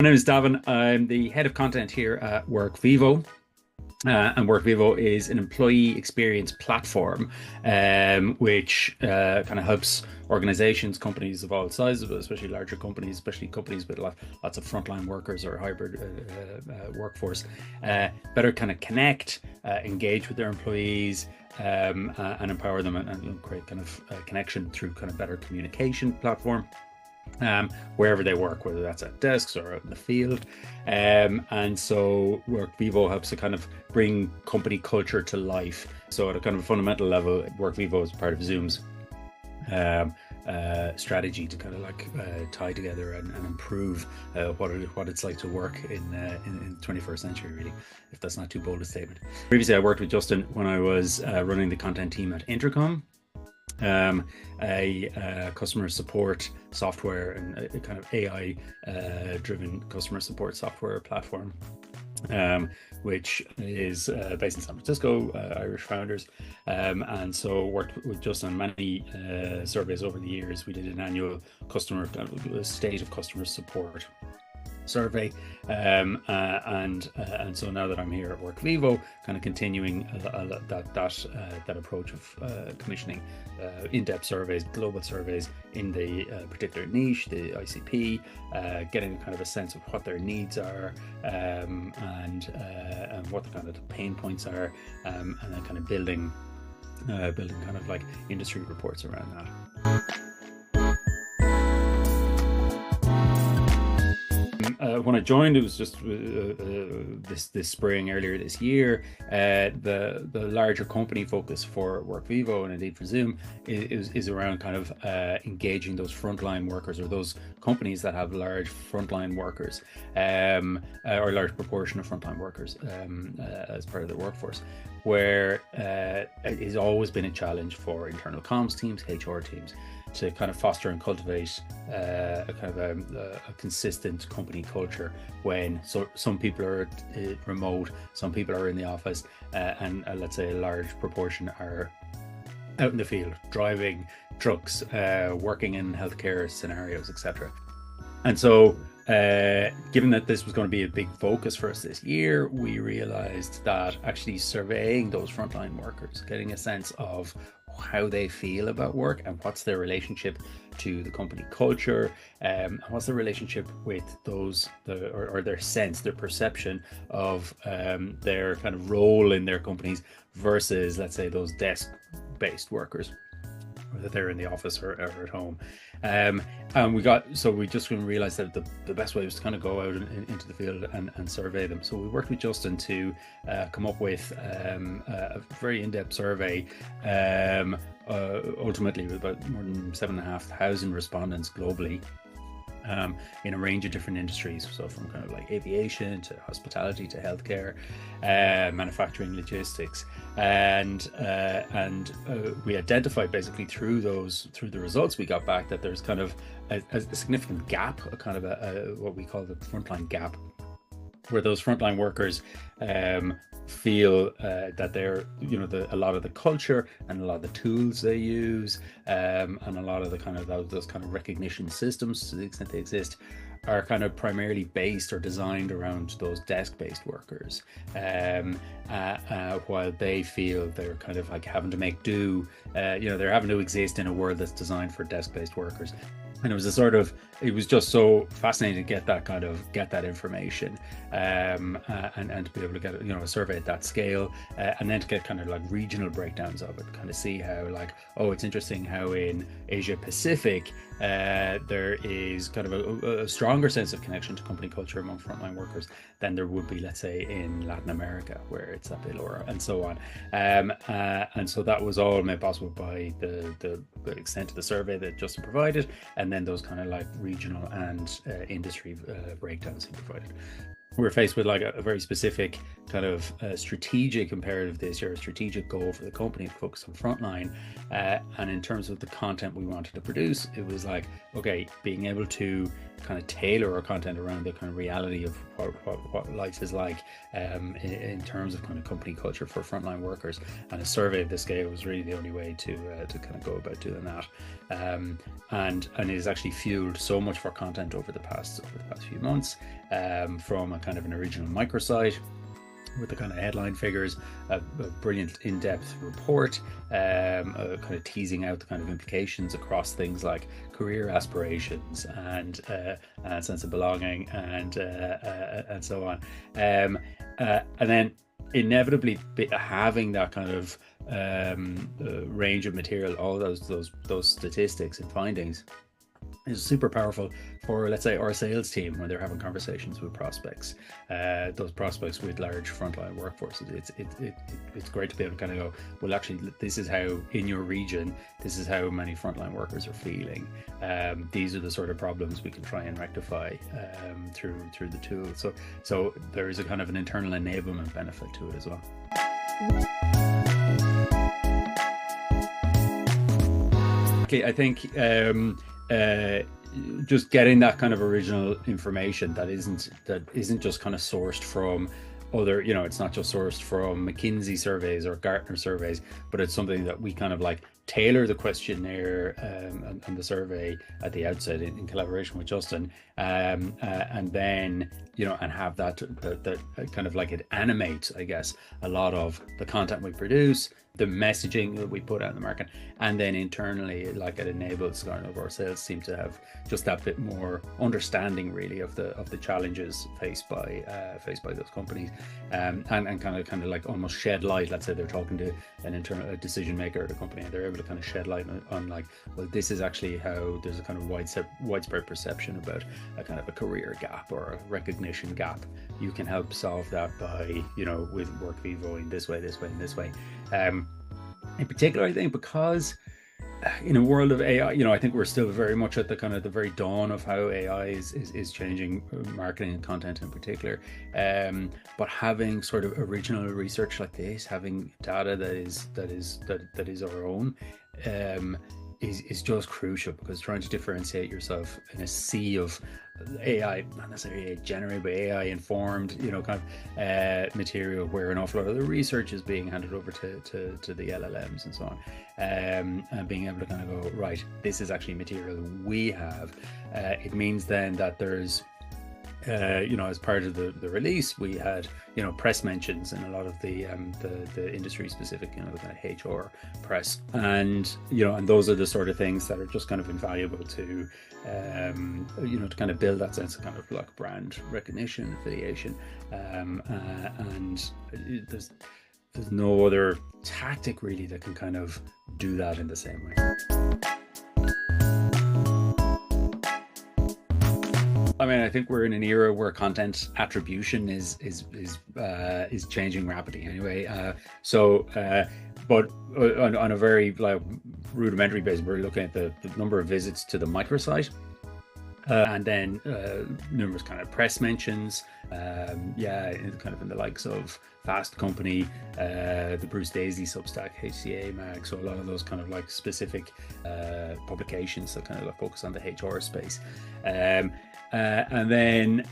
My name is Davin. I'm the head of content here at Workvivo. And Workvivo is an employee experience platform, which kind of helps organizations, companies of all sizes, but especially larger companies, especially companies with lots of frontline workers or hybrid workforce, better kind of connect, engage with their employees, and empower them and create kind of connection through kind of better communication platform. Wherever they work, whether that's at desks or out in the field. And so Workvivo helps to kind of bring company culture to life. So at a kind of fundamental level, Workvivo is part of Zoom's strategy to kind of like tie together and improve what it's like to work in the 21st century, really, if that's not too bold a statement. Previously, I worked with Justin when I was running the content team at Intercom. A customer support software and a kind of AI driven customer support software platform, which is based in San Francisco, Irish founders, and so worked with just on many surveys over the years. We did an annual customer state of customer support survey, and so now that I'm here at Workvivo, kind of continuing that approach of commissioning in-depth surveys, global surveys in the particular niche, the ICP, getting kind of a sense of what their needs are, and what the kind of the pain points are, and then kind of building kind of like industry reports around that. When I joined, it was just this spring, earlier this year. The larger company focus for Workvivo and indeed for Zoom is around kind of engaging those frontline workers, or those companies that have large frontline workers, or a large proportion of frontline workers as part of the workforce, where it has always been a challenge for internal comms teams, HR teams, to kind of foster and cultivate a kind of a consistent company culture when some people are remote, some people are in the office, and let's say a large proportion are out in the field, driving trucks, working in healthcare scenarios, etc. And so given that this was going to be a big focus for us this year, we realized that actually surveying those frontline workers, getting a sense of how they feel about work and what's their relationship to the company culture, and what's the relationship with those, or their sense, their perception of their kind of role in their companies versus, let's say, those desk-based workers, whether they're in the office or at home. And we just realized that the best way was to kind of go out into the field and survey them. So we worked with Justin to come up with a very in-depth survey, ultimately with about more than 7,500 respondents globally, in a range of different industries, so from kind of like aviation to hospitality to healthcare, manufacturing, logistics, and we identified basically through the results we got back that there's kind of a significant gap, a kind of what we call the frontline gap, where those frontline workers feel that they're, a lot of the culture and a lot of the tools they use, and a lot of the kind of those kind of recognition systems, to the extent they exist, are kind of primarily based or designed around those desk-based workers, while they feel they're kind of like having to make do, they're having to exist in a world that's designed for desk-based workers. And it was just so fascinating to get that information, and to be able to get a survey at that scale, and then to get kind of like regional breakdowns of it, kind of see how like, oh, it's interesting how in Asia Pacific there is kind of a stronger sense of connection to company culture among frontline workers than there would be, let's say, in Latin America, where it's a bit lower, and so on. And so that was all made possible by the extent of the survey that Justin provided, and then those kind of like regional and industry breakdowns he provided. We're faced with like a very specific kind of strategic imperative this year, a strategic goal for the company to focus on frontline. And in terms of the content we wanted to produce, it was like, okay, being able to kind of tailor our content around the kind of reality of what life is like in terms of kind of company culture for frontline workers. And a survey of this scale was really the only way to kind of go about doing that. And it has actually fueled so much of our content over the past few months, from a kind of an original microsite with the kind of headline figures, a brilliant in-depth report, kind of teasing out the kind of implications across things like career aspirations and sense of belonging and so on, and then inevitably having that kind of range of material, all those statistics and findings, is super powerful for, let's say, our sales team when they're having conversations with prospects, those prospects with large frontline workforces. It's great to be able to kind of go, well, actually, this is how in your region, this is how many frontline workers are feeling. These are the sort of problems we can try and rectify through the tool. So there is a kind of an internal enablement benefit to it as well. Okay, I think just getting that kind of original information that isn't just kind of sourced from other, it's not just sourced from McKinsey surveys or Gartner surveys, but it's something that we kind of like tailor the questionnaire and the survey at the outset in collaboration with Justin, and then and have that kind of like it animates, I guess, a lot of the content we produce, the messaging that we put out in the market, and then internally, like, it enables kind of our sales team to have just that bit more understanding, really, of the challenges faced by those companies, and kind of like almost shed light. Let's say they're talking to an internal decision maker at a company, and they're able to kind of shed light on like, well, this is actually how there's a kind of widespread perception about a kind of a career gap or a recognition gap. You can help solve that by with Workvivo in this way, and this way. In particular, I think because in a world of AI, I think we're still very much at the kind of the very dawn of how AI is changing marketing and content in particular. But having sort of original research like this, having data that is our own, is just crucial, because trying to differentiate yourself in a sea of AI, not necessarily generated, but AI informed, kind of material, where an awful lot of the research is being handed over to the LLMs and so on, and being able to kind of go, right, this is actually material we have. It means then that there's as part of the release, we had press mentions in a lot of the industry specific, the kind of HR press, and and those are the sort of things that are just kind of invaluable to to kind of build that sense of kind of like brand recognition, affiliation, and there's no other tactic really that can kind of do that in the same way. I mean, I think we're in an era where content attribution is changing rapidly anyway. But on a very like rudimentary basis, we're looking at the number of visits to the microsite, and then numerous kind of press mentions, kind of in the likes of Fast Company, the Bruce Daisley Substack, HCA Mag, so a lot of those kind of like specific publications that kind of like focus on the HR space. And then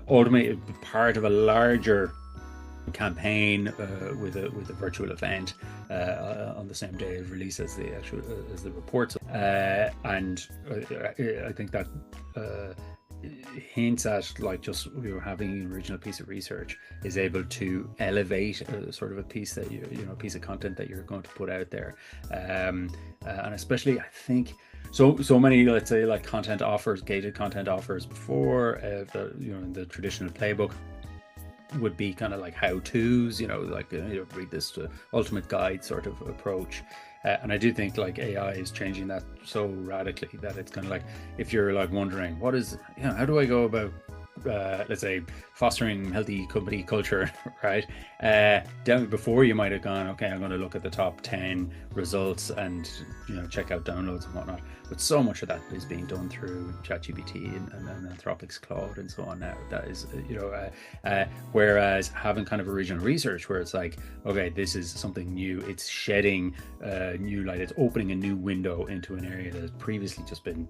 ultimately part of a larger campaign with a virtual event on the same day of release as the reports, and I think that hints at like just having an original piece of research is able to elevate sort of a piece that a piece of content that you're going to put out there, and especially I think so many, let's say, like content offers, gated content offers before, in the traditional playbook would be kind of like how-tos, read this ultimate guide sort of approach. And I do think like AI is changing that so radically that it's kind of like, if you're like wondering what is, how do I go about let's say fostering healthy company culture, right? Down before you might have gone, okay, I'm going to look at the top 10 results and check out downloads and whatnot. But so much of that is being done through ChatGPT and Anthropic's Claude and so on now. That is, whereas having kind of original research where it's like, okay, this is something new, it's shedding new light, it's opening a new window into an area that has previously just been,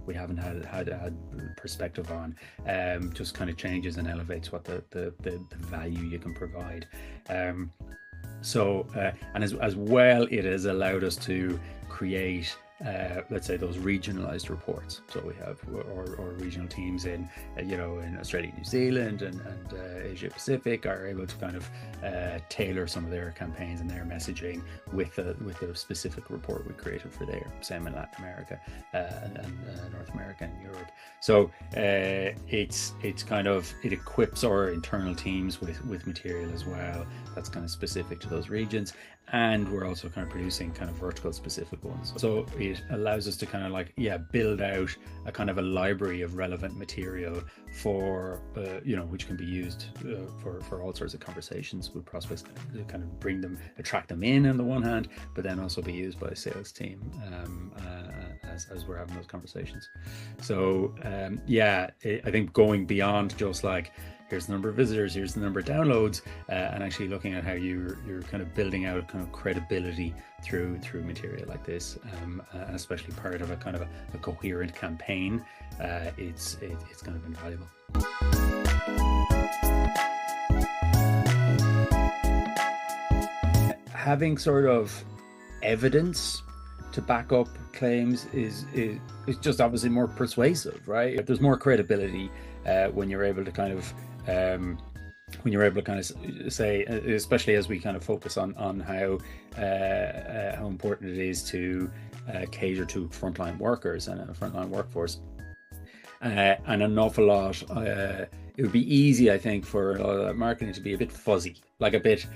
we haven't had perspective on, just kind of changes and elevates what the value you can provide. And as well, it has allowed us to create let's say those regionalized reports. So we have our regional teams in in Australia, New Zealand, and Asia Pacific are able to kind of tailor some of their campaigns and their messaging with the specific report we created for there. Same in Latin America and North America and Europe. So it's kind of, it equips our internal teams with material as well that's kind of specific to those regions. And we're also kind of producing kind of vertical specific ones. So it allows us to kind of build out a kind of a library of relevant material for, which can be used for all sorts of conversations with prospects, to kind of attract them in on the one hand, but then also be used by a sales team as we're having those conversations. So I think going beyond just like, here's the number of visitors, here's the number of downloads, and actually looking at how you're kind of building out kind of credibility through material like this, and especially part of a kind of a coherent campaign, it's kind of invaluable. Having sort of evidence to back up claims is just obviously more persuasive, right? There's more credibility when you're able to kind of say, especially as we kind of focus on how important it is to cater to frontline workers and a frontline workforce, and an awful lot. It would be easy, I think, for a lot of that marketing to be a bit fuzzy, like a bit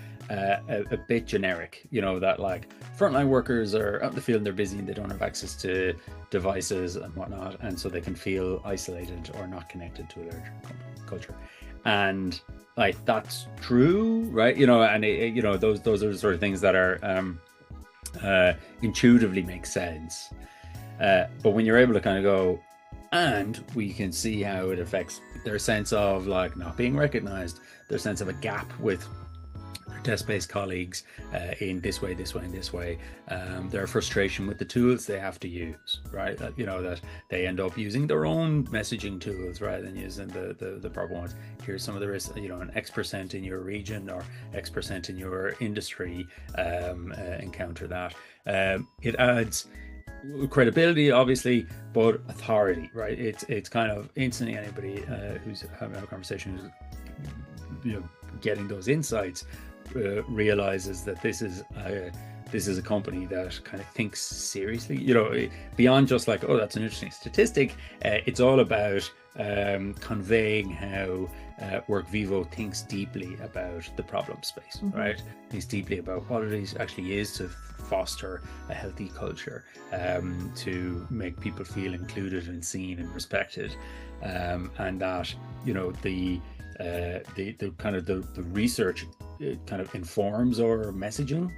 generic. That like frontline workers are out in the field and they're busy and they don't have access to devices and whatnot, and so they can feel isolated or not connected to a larger culture. And like that's true, right? And those are the sort of things that are intuitively make sense. But when you're able to kind of go, and we can see how it affects their sense of like not being recognized, their sense of a gap with their desk-based colleagues in this way, their frustration with the tools they have to use, right? That they end up using their own messaging tools rather than using the proper ones. Here's some of the risks, an X% in your region or X% in your industry encounter that. It adds credibility, obviously, but authority, right? It's kind of instantly anybody who's having a conversation, who's getting those insights, realizes that this is a company that kind of thinks seriously, beyond just like, oh, that's an interesting statistic. It's all about conveying how Workvivo thinks deeply about the problem space, right? Thinks deeply about what it actually is to foster a healthy culture, to make people feel included and seen and respected, and that the kind of the research kind of informs our messaging,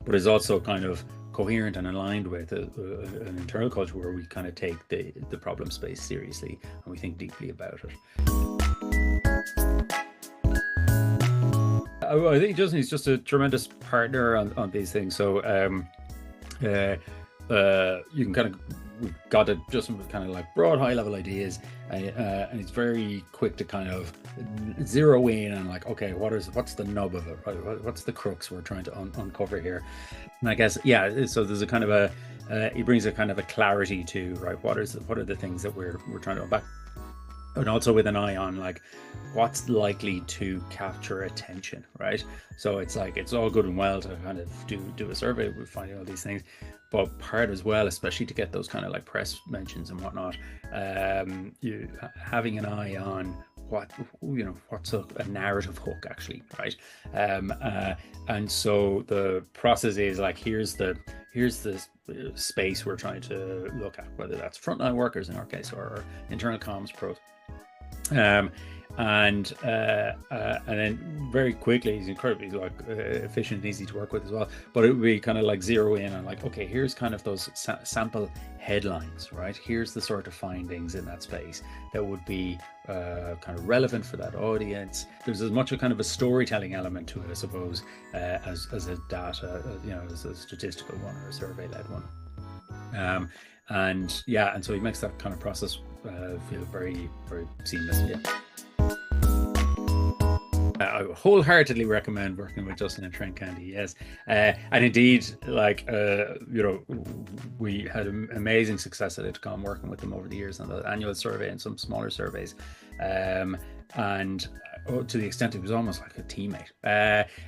but is also kind of coherent and aligned with an internal culture where we kind of take the problem space seriously and we think deeply about it. I think Justin is just a tremendous partner on these things. So you can kind of, we've got it just kind of like broad high level ideas, and it's very quick to kind of zero in on like, okay, what's the nub of it, right? What's the crux we're trying to uncover here? And I guess, so there's a kind of it brings a kind of a clarity to, right, what are the things that we're trying to unpack, and also with an eye on like what's likely to capture attention, right? So it's like, it's all good and well to kind of do a survey with finding all these things, but part as well, especially to get those kind of like press mentions and whatnot, you having an eye on what's a narrative hook actually, right? And so the process is like, here's the space we're trying to look at, whether that's frontline workers in our case, or internal comms pros. And then very quickly, he's incredibly like efficient and easy to work with as well. But it would be kind of like zero in on like, okay, here's kind of those sample headlines, right? Here's the sort of findings in that space that would be kind of relevant for that audience. There's as much a kind of a storytelling element to it, I suppose, as a data, as a statistical one or a survey-led one. And so he makes that kind of process feel very, very seamless. Yeah. I wholeheartedly recommend working with Justin and TrendCandy. Yes, and indeed, like we had amazing success at ITCOM working with them over the years on the annual survey and some smaller surveys, and to the extent it was almost like a teammate.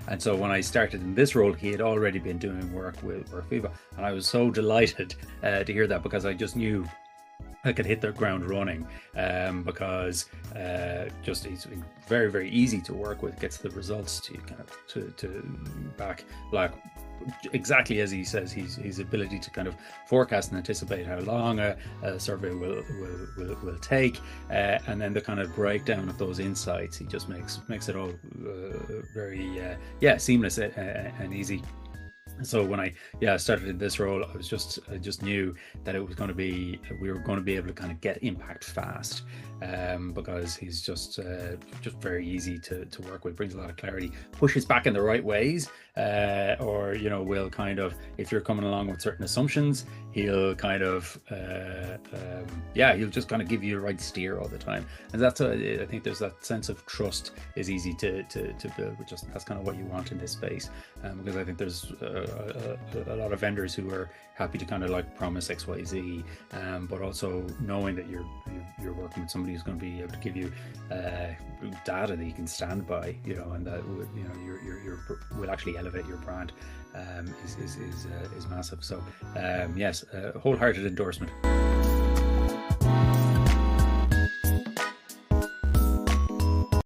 And so when I started in this role, he had already been doing work with Workvivo, and I was so delighted to hear that, because I just knew I could hit the ground running, because just he's very, very easy to work with, gets the results to kind of to back, like exactly as he says, his ability to kind of forecast and anticipate how long a survey will take, and then the kind of breakdown of those insights. He just makes it all very seamless and easy. So when I started in this role, I just knew that it was going to be, we were going to be able to kind of get impact fast, because he's just very easy to work with, brings a lot of clarity, pushes back in the right ways, or will kind of, if you're coming along with certain assumptions, he'll kind of he'll just kind of give you the right steer all the time. And that's I think there's that sense of trust is easy to build, which that's kind of what you want in this space, because I think there's a lot of vendors who are happy to kind of like promise XYZ, but also knowing that you're working with somebody who's going to be able to give you data that you can stand by, and that will actually elevate your brand, is massive. So yes, wholehearted endorsement.